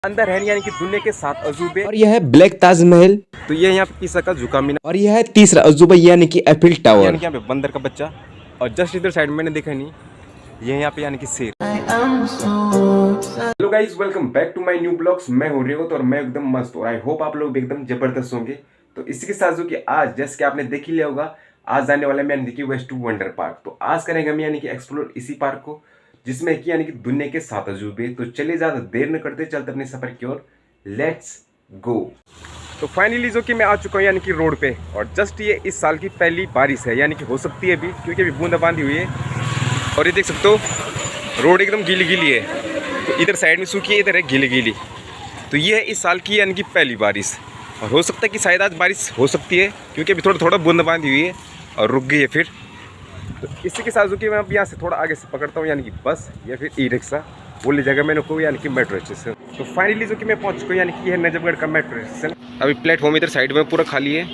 अंदर है यानी कि दुनिया के 7 अजूबे। और यह है ब्लैक ताजमहल। तो ये यहाँ पे पीसा का झुका मीनार। और यह है तीसरा अजूबा यानी कि एफिल टावर। यानी कि यहाँ पे बंदर का बच्चा। और जस्ट इधर साइड मैंने देखा नहीं, ये यहाँ पे यानी कि शेर। Hello guys, welcome back to my new blogs. मैं हूँ रेवत और मैं एकदम मस्त हूँ। आई होप आप लोग भी एकदम जबरदस्त होंगे। तो इसी के साथ जो कि आज जैसे कि आपने देख ही लिया होगा, आज जाने वाला मैं यानी कि वेस्ट टू वंडर पार्क। तो आज करेंगे हम यानी कि एक्सप्लोर इसी पार्क को, जिसमें कि यानी कि दुनिया के 7 अजूबे। तो चलिए ज्यादा देर न करते, चलते अपने सफर की ओर। Let's go. तो फाइनली जो कि मैं आ चुका हूँ यानी कि रोड पे, और जस्ट ये इस साल की पहली बारिश है, यानी कि हो सकती है अभी, क्योंकि अभी बूंदाबांदी हुई है। और ये देख सकते हो रोड एकदम गीली गीली है। तो इधर साइड में सूखी है, इधर है गीली गीली। तो ये है इस साल की यानी कि पहली बारिश। और हो सकता है कि शायद आज बारिश हो सकती है, क्योंकि अभी थोड़ा थोड़ा बूंदाबांदी हुई है और रुक गई है फिर। तो इसी के साथ जो कि मैं अब यहाँ से थोड़ा आगे से पकड़ता हूँ यानी कि बस या फिर ई रिक्शा, वो ले जाएगा मैंने को यानी कि मेट्रो स्टेशन। तो फाइनली जो कि मैं पहुँच चुका हूँ यानी कि ये है नजफगढ़ का मेट्रो स्टेशन। अभी प्लेटफॉर्म इधर साइड में पूरा खाली है,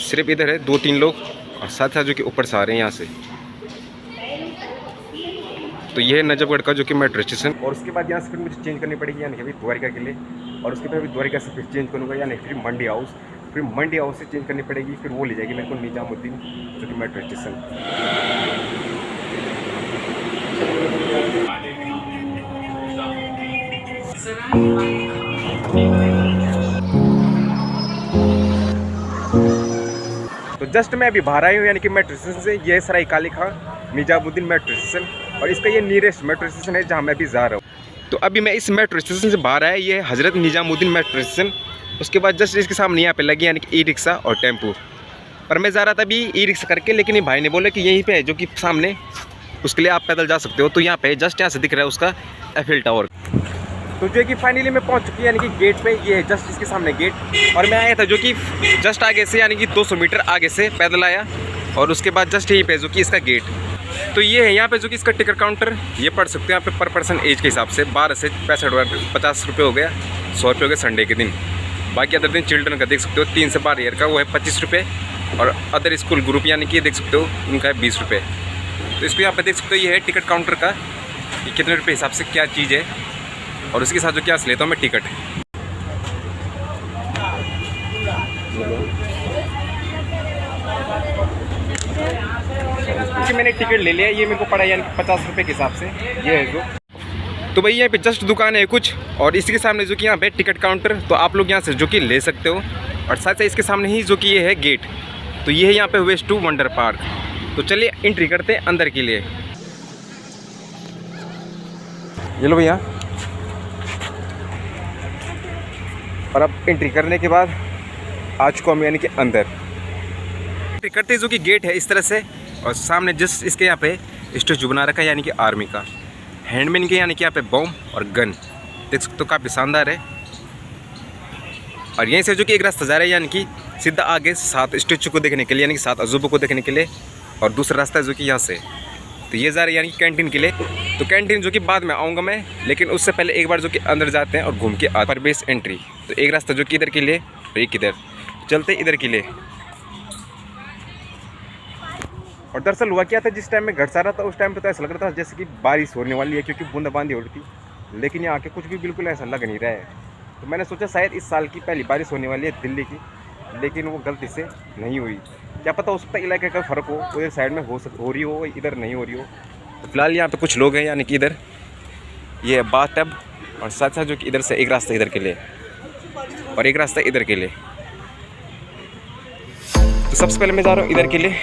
सिर्फ इधर है 2-3 लोग, और साथ साथ जो कि ऊपर से आ रहे हैं यहाँ से। तो ये है नजफगढ़ का जो कि मेट्रो स्टेशन। और उसके बाद यहाँ से फिर मुझे चेंज करनी पड़ेगी यानी कि अभी द्वारिका के लिए, और उसके बाद अभी द्वारिका से फिर चेंज करूँगा यानी फिर मंडी हाउस। फिर मंडी हाउस से चेंज करनी पड़ेगी, फिर वो ले जाएगी मेरे को निजामुद्दीन जो कि मेट्रो स्टेशन। तो जस्ट मैं अभी बाहर आई हूँ यानी कि मेट्रो स्टेशन से। ये सराय काली खां निजामुद्दीन मेट्रो स्टेशन, और इसका ये नियरेस्ट मेट्रो स्टेशन है जहाँ मैं अभी जा रहा हूँ। तो अभी मैं इस मेट्रो स्टेशन से बाहर आया, ये हज़रत निजामुद्दीन मेट्रो स्टेशन। उसके बाद जस्ट इसके सामने यहाँ पे लगी यानी कि ई रिक्शा और टेम्पो। पर मैं जा रहा था अभी ई रिक्शा करके, लेकिन ये भाई ने बोला कि यहीं पे है जो कि सामने, उसके लिए आप पैदल जा सकते हो। तो यहाँ पे जस्ट यहाँ से दिख रहा है उसका एफिल टावर। तो जो कि फाइनली मैं पहुंच चुकी यानी कि गेट पे, ये है जस्ट इसके सामने गेट। और मैं आया था जो कि जस्ट आगे से यानी कि 200 मीटर आगे से पैदल आया, और उसके बाद जस्ट यहीं पे जो कि इसका गेट। तो ये है यहाँ पे जो कि इसका टिकट काउंटर, ये पढ़ सकते हो यहाँ पे पर पर्सन एज के हिसाब से 12 से 65 50 रुपये हो गया, 100 रुपये हो गया संडे के दिन। बाकी अदर दिन चिल्ड्रन का देख सकते हो 3 से 12 ईयर का, वो है 25 रुपये। और अदर स्कूल ग्रुप यानी कि देख सकते हो उनका है 20 रुपये। तो इसको यहाँ पे देख सकते हो, ये है टिकट काउंटर का, कि कितने रुपये हिसाब से क्या चीज़ है। और उसके साथ जो क्या लेता हूँ मैं टिकट। क्योंकि मैंने टिकट ले लिया, ये मेरे को पड़ा यानी कि 50 रुपये के हिसाब से, ये है जो। तो भाई यहाँ पे जस्ट दुकान है कुछ, और इसके सामने जो कि यहाँ पे टिकट काउंटर, तो आप लोग यहाँ से जो कि ले सकते हो। और साथ साथ इसके सामने ही जो कि ये है गेट। तो ये है यहाँ पे वेस्ट टू वंडर पार्क। तो चलिए एंट्री करते हैं अंदर के लिए। ये लो भैया। और अब एंट्री करने के बाद आ चुका हूँ यानी कि अंदर। एंट्री करते जो कि गेट है इस तरह से, और सामने जस्ट इसके यहाँ पे स्टेचू बना रखा है यानी कि आर्मी का, हैंडमैन के, यानी कि यहाँ पे बॉम्ब और गन देख सकते हो, काफ़ी शानदार है। और यहीं से जो कि एक रास्ता जा रहा है यानी कि सीधा आगे 7 स्टेचू को देखने के लिए, यानी कि 7 अजूबों को देखने के लिए। और दूसरा रास्ता है जो कि यहाँ से, तो ये जा रहा है यानी कि कैंटीन के लिए। तो कैंटीन जो कि बाद में आऊँगा मैं, लेकिन उससे पहले एक बार जो कि अंदर जाते हैं और घूम के आते हैं। बेस एंट्री, तो एक रास्ता जो कि इधर के लिए और एक इधर, चलते इधर के लिए। और दरअसल हुआ क्या था, जिस टाइम मैं घर से आ रहा था उस टाइम पे तो ऐसा लग रहा था जैसे कि बारिश होने वाली है, क्योंकि बूंदाबांदी हो रही थी। लेकिन यहाँ के कुछ भी बिल्कुल ऐसा लग नहीं रहा है। तो मैंने सोचा शायद इस साल की पहली बारिश होने वाली है दिल्ली की, लेकिन वो गलती से नहीं हुई। क्या पता हो सकता है इलाके का फ़र्क हो, उधर साइड में हो रही हो, इधर नहीं हो रही हो। तो फिलहाल यहाँ पे कुछ लोग हैं यानी कि इधर ये है बाथ टब, और साथ साथ जो कि इधर से एक रास्ता इधर के लिए और एक रास्ता इधर के लिए। तो सबसे पहले मैं जा रहा हूँ इधर के लिए।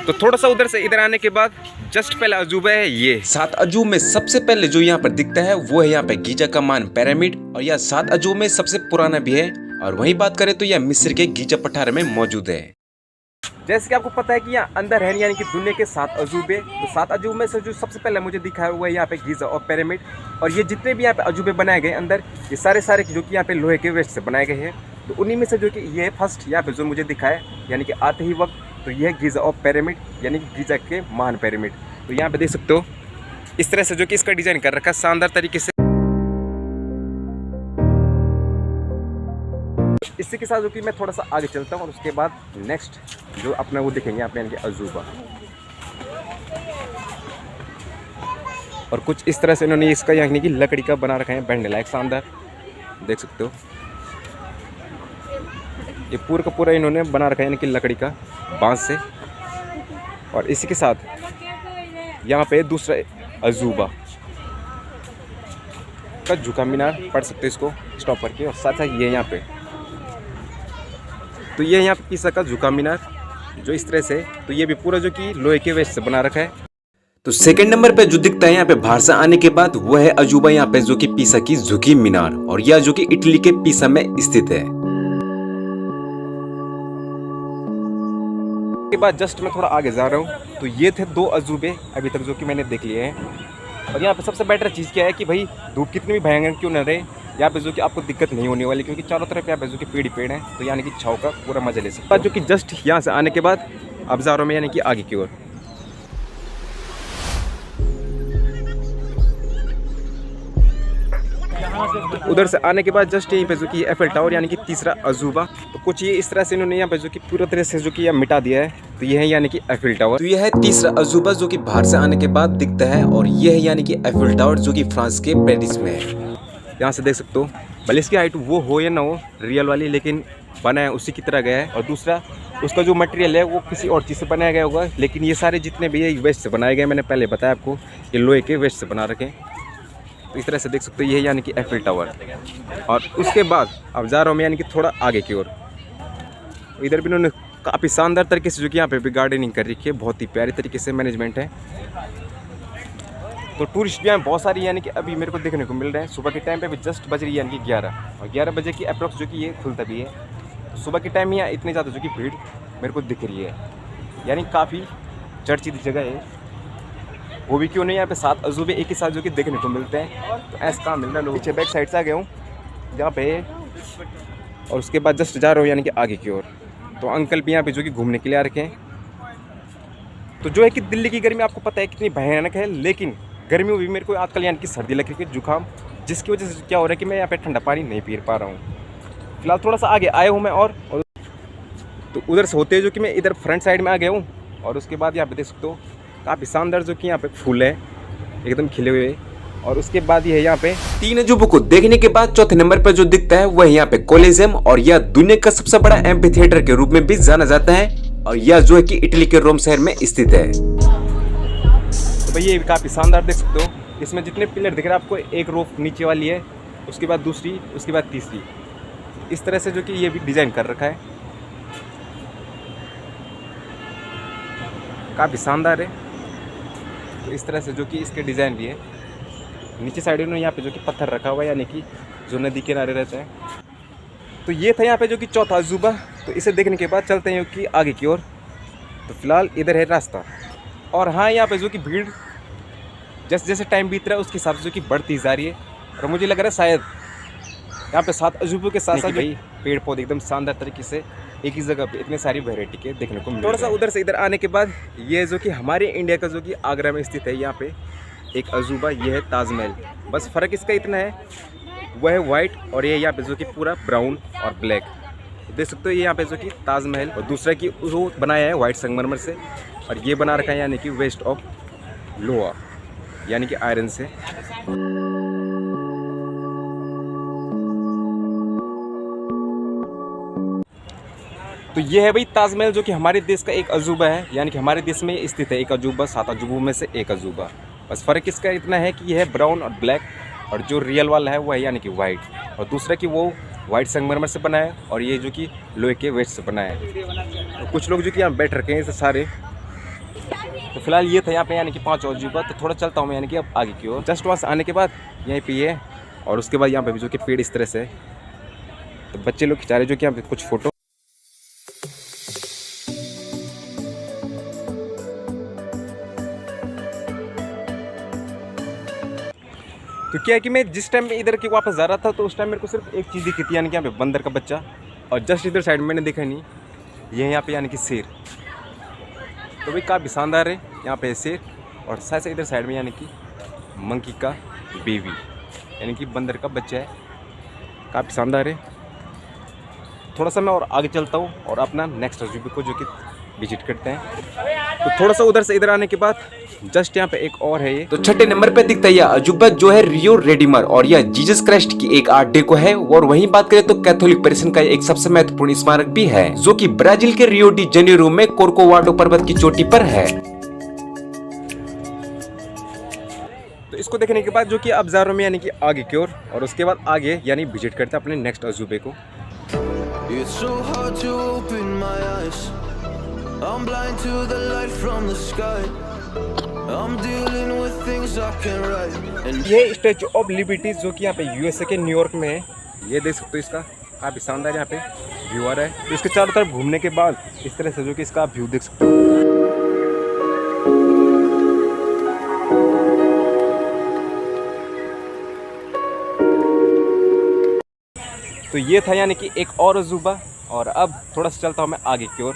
तो थोड़ा सा उधर से इधर आने के बाद जस्ट पहला अजूबा है ये 7 अजूब में सबसे पहले जो यहाँ पर दिखता है वो है यहाँ पे गीजा का मान पिरामिड, और यह 7 अजूब में सबसे पुराना भी है। और वहीं बात करें तो यह मिस्र के गीजा पठार में मौजूद है। जैसे कि आपको पता है कि यहाँ अंदर है यानी कि दुनिया के 7 अजूबे। तो 7 अजूबे में से जो सबसे पहले मुझे दिखा है वो है यहाँ पे गीजा और पिरामिड। और ये जितने भी यहाँ पे अजूबे बनाए गए अंदर, ये सारे जो कि यहाँ पे लोहे के वेस्ट से बनाए गए हैं। तो उन्हीं में से जो कि ये फर्स्ट यहाँ पे जो मुझे दिखा है यानी कि आते ही वक्त, तो ये है गीजा और पिरामिड, यानी कि गीजा के महान पिरामिड। तो यहाँ पे देख सकते हो इस तरह से जो कि इसका डिजाइन कर रखा है शानदार तरीके से। इसी के साथ जो कि मैं थोड़ा सा आगे चलता हूँ, और उसके बाद नेक्स्ट जो अपना वो देखेंगे यहाँ पे यानी कि अजूबा। और कुछ इस तरह से इन्होंने इसका यानी कि लकड़ी का बना रखा है बैठने लायक शानदार, देख सकते हो। ये पूरा का पूरा इन्होंने बना रखा है यानी कि लकड़ी का, बांस से। और इसी के साथ यहाँ पे दूसरा अजूबा का झुका मीनार पढ़ सकते हो इसको स्टॉप करके। और साथ साथ ये यहाँ पे, तो ये यहाँ पे पीसा का झुका मीनार जो इस तरह से, तो ये भी पूरा जो कि लोहे के वेस्ट से बना रखा है। तो सेकंड नंबर पे जो दिखता है यहाँ पे बाहर से आने के बाद वो है अजूबा यहाँ पे जो कि पीसा की झुकी मीनार, और यह जो कि इटली के पीसा में स्थित है। के बाद जस्ट मैं थोड़ा आगे जा रहा हूँ, तो ये थे 2 अजूबे अभी तक जो कि मैंने देख लिए हैं। और यहाँ पे सबसे बेटर चीज़ क्या है कि भाई धूप कितनी भी भयंकर क्यों न रहे, यहाँ पे जो कि आपको दिक्कत नहीं होने वाली, क्योंकि चारों तरफ यहाँ पे जो कि पेड़ ही पेड़ हैं, तो यानी कि छाव का पूरा मजा ले सकते हैं। जो कि जस्ट यहाँ से आने के बाद अब जा रहा हूँ मैं यानी कि आगे की ओर। तो उधर से आने के बाद जस्ट यहीं पे जो कि एफएल टावर यानी कि तीसरा अजूबा, तो कुछ ये इस तरह से इन्होंने यहाँ पे जो कि पूरा तरह से जो कि यह मिटा दिया है। तो ये है यानी कि एफएल टावर। तो यह है तीसरा अजूबा जो कि बाहर से आने के बाद दिखता है, और यह है यानी कि एफिल टावर जो कि फ्रांस के पेरिस में है। यहाँ से देख सकते हो, भले इसकी हाइट वो हो या ना हो रियल वाली, लेकिन बनाया उसी की तरह गया है। और दूसरा उसका जो मटेरियल है वो किसी और चीज़ से बनाया गया होगा, लेकिन ये सारे जितने भी है वेस्ट से बनाए गए। मैंने पहले बताया आपको, ये लोहे के वेस्ट से बना रखे। तो इस तरह से देख सकते हो, ये है यानी कि एफिल टावर। और उसके बाद अब जा रहा हूँ मैं यानी कि थोड़ा आगे की ओर। इधर भी इन्होंने काफ़ी शानदार तरीके से जो कि यहाँ पे भी गार्डनिंग कर रखी है, बहुत ही प्यारी तरीके से मैनेजमेंट है। तो टूरिस्ट भी यहाँ बहुत सारी यानी कि अभी मेरे को देखने को मिल रहे हैं। सुबह के टाइम पे भी जस्ट बज रही है यानी कि 11, और 11 बजे की अप्रॉक्स जो कि ये खुलता भी है। तो सुबह के टाइम यहाँ इतनी ज़्यादा जो कि भीड़ मेरे को दिख रही है, यानी काफ़ी चर्चित जगह है। वो भी क्यों नहीं, यहाँ पे 7 अजूबे एक ही साथ जो कि देखने को मिलते हैं। तो ऐसा काम मिल रहा है लोग। पीछे बैक साइड से आ गया हूँ जहाँ पे, और उसके बाद जस्ट जा रहा हूँ यानी कि आगे की ओर। तो अंकल भी यहाँ पे जो कि घूमने के लिए आ रखे हैं। तो जो है कि दिल्ली की गर्मी आपको पता है कितनी भयानक है, लेकिन गर्मियों में भी मेरे को आजकल यानी कि सर्दी लग रही है, जुकाम, जिसकी वजह से क्या हो रहा है कि मैं यहाँ पे ठंडा पानी नहीं पी पा रहा हूँ। फिलहाल थोड़ा सा आगे आया हूँ मैं, और तो उधर से होते जो कि मैं इधर फ्रंट साइड में आ गया हूँ। और उसके बाद यहाँ पे देख सकते हो काफ़ी शानदार जो कि यहाँ पे फूल है एकदम खिले हुए। और उसके बाद ये है यहाँ पे 3 अजूबों को देखने के बाद चौथे नंबर पर जो दिखता है वह यहाँ पे कोलिजियम, और यह दुनिया का सबसे बड़ा एम्फी थिएटर के रूप में भी जाना जाता है, और यह जो है कि इटली के रोम शहर में स्थित है। तो भाई ये भी काफ़ी शानदार देख सकते हो। इसमें जितने पिलर दिख रहे हैं आपको, एक रो नीचे वाली है, उसके बाद दूसरी, उसके बाद तीसरी, इस तरह से जो कि ये भी डिज़ाइन कर रखा है, काफ़ी शानदार है। तो इस तरह से जो कि इसके डिज़ाइन भी है। नीचे साइड में यहाँ पे जो कि पत्थर रखा हुआ है, यानी कि जो नदी किनारे रहता है। तो ये था यहाँ पे जो कि चौथा अजूबा। तो इसे देखने के बाद चलते हैं कि आगे की ओर। तो फिलहाल इधर है रास्ता। और हाँ, यहाँ पे जो कि भीड़ जैसे जैसे टाइम बीत रहा है उसके हिसाब से जो कि बढ़ती जा रही है। और मुझे लग रहा है शायद यहाँ पे 7 अजूबों के साथ साथ भाई पेड़ पौधे एकदम शानदार तरीके से एक ही जगह पे इतने सारी वैरायटी के देखने को मिल रहे हैं। थोड़ा सा उधर से इधर आने के बाद ये जो कि हमारे इंडिया का जो कि आगरा में स्थित है, यहाँ पे एक अजूबा, ये है ताजमहल। बस फ़र्क इसका इतना है, वह है वाइट, और ये यहाँ पे जो कि पूरा ब्राउन और ब्लैक। देख सकते हो ये यहाँ पे जो कि ताजमहल, और दूसरा कि वो बनाया है वाइट संगमरमर से, और ये बना रखा है यानी कि वेस्ट ऑफ लोहा यानी कि आयरन से। तो ये है भाई ताजमहल जो कि हमारे देश का एक अजूबा है, यानी कि हमारे देश में स्थित है एक अजूबा, 7 अजूबों में से एक अजूबा। बस फ़र्क इसका इतना है कि यह है ब्राउन और ब्लैक, और जो रियल वाला है वो है यानी कि वाइट, और दूसरा कि वो वाइट संगमरमर से बना है, और ये जो कि लोहे के वेस्ट से बना है। तो कुछ लोग जो कि यहाँ बैठ रखे हैं सारे। तो फिलहाल ये था यहाँ पे यानी कि 5 अजूबा। तो थोड़ा चलता हूँ मैं यानी कि अब आगे की ओर। जस्ट वहाँ से आने के बाद यहीं पे ये, और उसके बाद यहाँ पे भी जो कि पेड़ इस तरह से। तो बच्चे लोग खिंचा रहे जो कि यहाँ पे कुछ फ़ोटो। तो क्या है कि मैं जिस टाइम में इधर के वापस जा रहा था, तो उस टाइम मेरे को सिर्फ एक चीज़ दिखी थी, यानी कि यहाँ पे बंदर का बच्चा, और जस्ट इधर साइड में मैंने देखा नहीं, ये यहाँ पे यानी कि शेर। तो भाई काफ़ी शानदार है यहाँ पे शेर, और साथ इधर साइड में यानी कि मंकी का बेबी यानी कि बंदर का बच्चा है, काफ़ी शानदार है। थोड़ा सा मैं और आगे चलता हूँ और अपना नेक्स्ट अजूबे को जो कि विजिट करते हैं। तो थोड़ा सा उधर से इधर आने के बाद जस्ट यहाँ पे एक और है ये। तो छठे नंबर पे दिखता है यह अजूबा जो है रियो रेडिमर और यह जीसस क्राइस्ट की एक आर्ट डेको है। और वहीं बात करें तो कैथोलिक परिसर का एक सबसे महत्वपूर्ण स्मारक भी है जो कि ब्राजील के रियो डी जेनेरो में कोर्कोवाडो पर्वत की चोटी पर है। तो इसको देखने के बाद जो कि अब जा रहा हूं मैं यानी कि आगे की ओर, और उसके बाद आगे यानी विजिट करते हैं अपने नेक्स्ट अजूबे को। It's so hard to open my eyes. I'm blind to the light from the sky. I'm dealing with things I can't write. And ये स्टैचू ऑफ लिबर्टी जो कि यहाँ पे यूएसए के न्यूयॉर्क में है, ये देख सकते हो। इसका काफ़ी शानदार यहाँ पे व्यू आ रहा है। तो इसके चारों तरफ घूमने के बाद इस तरह से जो कि इसका व्यू देख सकते हो। तो ये था यानी कि एक और अजूबा, और अब थोड़ा सा चलता हूँ मैं आगे की ओर।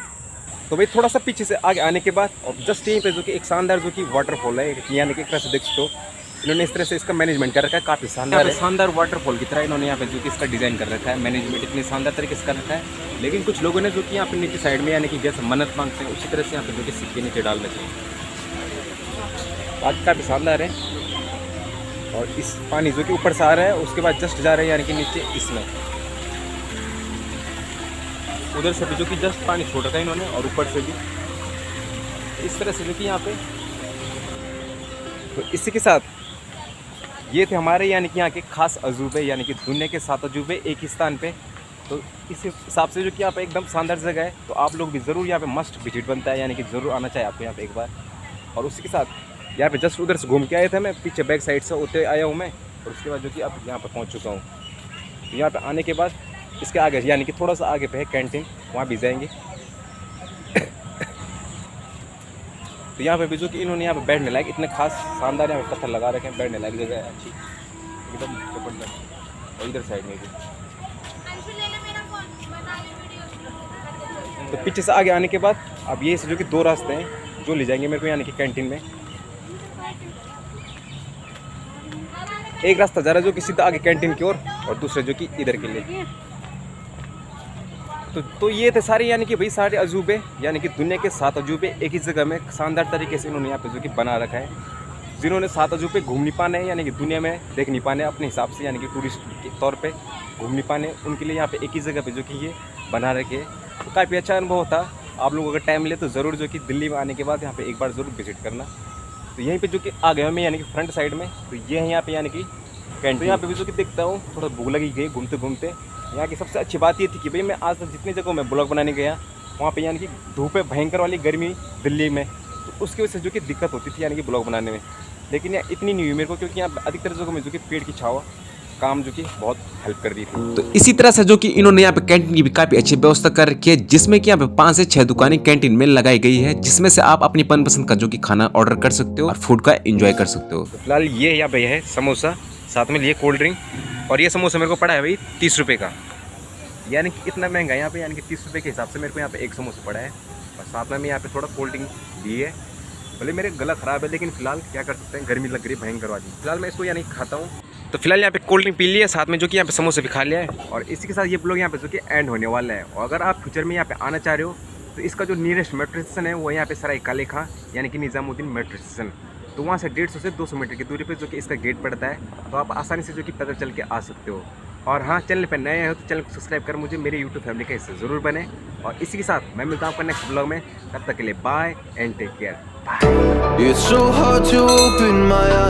तो भाई थोड़ा सा पीछे से आगे आने के बाद और जस्ट यहीं पे जो कि एक शानदार जो कि वाटरफॉल है, यानी कि एक तरह से देख सकते हो इन्होंने इस तरह से इसका मैनेजमेंट कर रखा है। काफ़ी शानदार है, शानदार वाटरफॉल की तरह इन्होंने यहाँ पे जो कि इसका डिज़ाइन कर रखा है। मैनेजमेंट इतनी शानदार तरीके से कर रखा है। लेकिन कुछ लोगों ने जो कि यहाँ पे नीचे साइड में यानी कि जैसे मन्नत मांगते हैं उसी तरह से यहाँ पे जो कि सिक्के नीचे डाल रखे हैं। आज काफ़ी शानदार है। और इस पानी जो कि ऊपर से आ रहा है उसके बाद जस्ट जा रहे हैं यानी कि नीचे इसमें, उधर से भी जो कि जस्ट पानी छोड़ रखा है इन्होंने, और ऊपर से भी इस तरह से जो कि यहाँ पे। तो इसी के साथ ये थे हमारे यानी कि यहाँ के खास अजूबे, यानी कि दुनिया के 7 अजूबे एक ही स्थान पे। तो इस हिसाब से जो कि यहाँ पे एकदम शानदार जगह है। तो आप लोग भी ज़रूर यहाँ पे मस्ट विजिट बनता है, यानी कि ज़रूर आना चाहिए आपको यहाँ पे एक बार। और उसी के साथ यहाँ पे जस्ट उधर से घूम के आए थे, मैं पीछे बैक साइड से होते आया हूँ मैं, और उसके बाद जो कि अब यहाँ पर पहुँच चुका हूँ। तो यहाँ पर आने के बाद इसके आगे यानी कि थोड़ा सा आगे पे है कैंटीन, वहाँ भी जाएंगे। तो यहाँ पे भी जो कि इन्होंने यहाँ पे बैठने लायक इतने खास शानदार यहाँ पे पत्थर लगा रखे हैं, बैठने लायक जगह है अच्छी एकदम जबरदस्त। और इधर साइड में भी तो पीछे से आगे आने के बाद अब ये से जो कि 2 रास्ते हैं जो ले जाएंगे मेरे को यानी कि कैंटीन में। एक रास्ता जा रहा है जो कि सीधा आगे कैंटीन की ओर, और दूसरा जो कि इधर के लिए। तो ये थे सारे यानी कि भाई सारे अजूबे, यानी कि दुनिया के 7 अजूबे एक ही जगह में शानदार तरीके से इन्होंने यहाँ पे जो कि बना रखा है। जिन्होंने 7 अजूबे घूम नहीं पाने हैं, यानी कि दुनिया में देख नहीं पाने अपने हिसाब से, यानी कि टूरिस्ट के तौर पे घूम नहीं पाने, उनके लिए यहाँ पे एक ही जगह पे जो कि ये बना रखे। तो काफ़ी अच्छा अनुभव होता। आप लोग अगर टाइम मिले तो ज़रूर जो कि दिल्ली में आने के बाद यहाँ पे एक बार ज़रूर विजिट करना। तो यहीं पे जो कि आ गया मैं यानी कि फ्रंट साइड में, तो ये है यहाँ पे यानी कि कैंटीन। तो यहाँ पे भी जो कि देखता हूँ थोड़ा भूख लगी गई घूमते घूमते। यहाँ की सबसे अच्छी बात ये थी कि भाई मैं आज तक जितनी जगहों में ब्लॉग बनाने गया वहाँ पे यानी कि धूप है भयंकर वाली गर्मी दिल्ली में, तो उसकी वजह से जो कि दिक्कत होती थी यानी कि ब्लॉग बनाने में। लेकिन यहाँ इतनी नहीं हुई मेरे को, क्योंकि यहाँ अधिकतर जगहों में जो कि पेड़ की छावा काम जो कि बहुत हेल्प कर दी थी। तो इसी तरह से जो कि इन्होंने यहाँ पे कैंटीन की भी काफी अच्छी व्यवस्था कर रखी है, जिसमें कि यहाँ पे 5 से 6 दुकानें कैंटीन में लगाई गई है, जिसमें से आप अपनी मनपसंद का जो कि खाना ऑर्डर कर सकते हो और फूड का एंजॉय कर सकते हो। तो फिलहाल ये यहाँ पे है समोसा, साथ में लिए कोल्ड ड्रिंक, और ये समोसा मेरे को पड़ा है भाई 30 रुपये का, यानी कि इतना महंगा है यहाँ पे, यानी कि 30 रुपये के हिसाब से मेरे को यहाँ पे एक समोसा पड़ा है। और साथ में यहाँ पे थोड़ा कोल्ड ड्रिंक ली है। भले मेरे गला ख़राब है लेकिन फिलहाल क्या कर सकते हैं, गर्मी लग रही है भयंकर वाली। फिलहाल मैं इसको यानी खाता हूँ। तो फिलहाल यहाँ पे कोल्ड ड्रिंक पी लिया, साथ में जो कि यहाँ पे समोसे भी खा लिया है, और इसी के साथ ये ब्लॉग यहाँ पे जो कि एंड होने वाला है। और अगर आप फ्यूचर में यहाँ पे आना चाह रहे हो तो इसका जो नियरेस्ट मेट्रो स्टेशन है वो यहाँ पे सराय काले खां यानी कि निज़ामुद्दीन मेट्रो स्टेशन। तो वहाँ से 150 से 200 मीटर की दूरी पे जो कि इसका गेट पड़ता है, तो आप आसानी से जो कि पैदल चल के आ सकते हो। और हाँ, चैनल पर नए हो तो चैनल को सब्सक्राइब कर मुझे मेरे यूट्यूब फैमिली का हिस्सा ज़रूर बने। और इसी के साथ मैं मिलता हूँ आपका नेक्स्ट ब्लॉग में, तब तक के लिए bye and take care. it's so hard to open my eyes.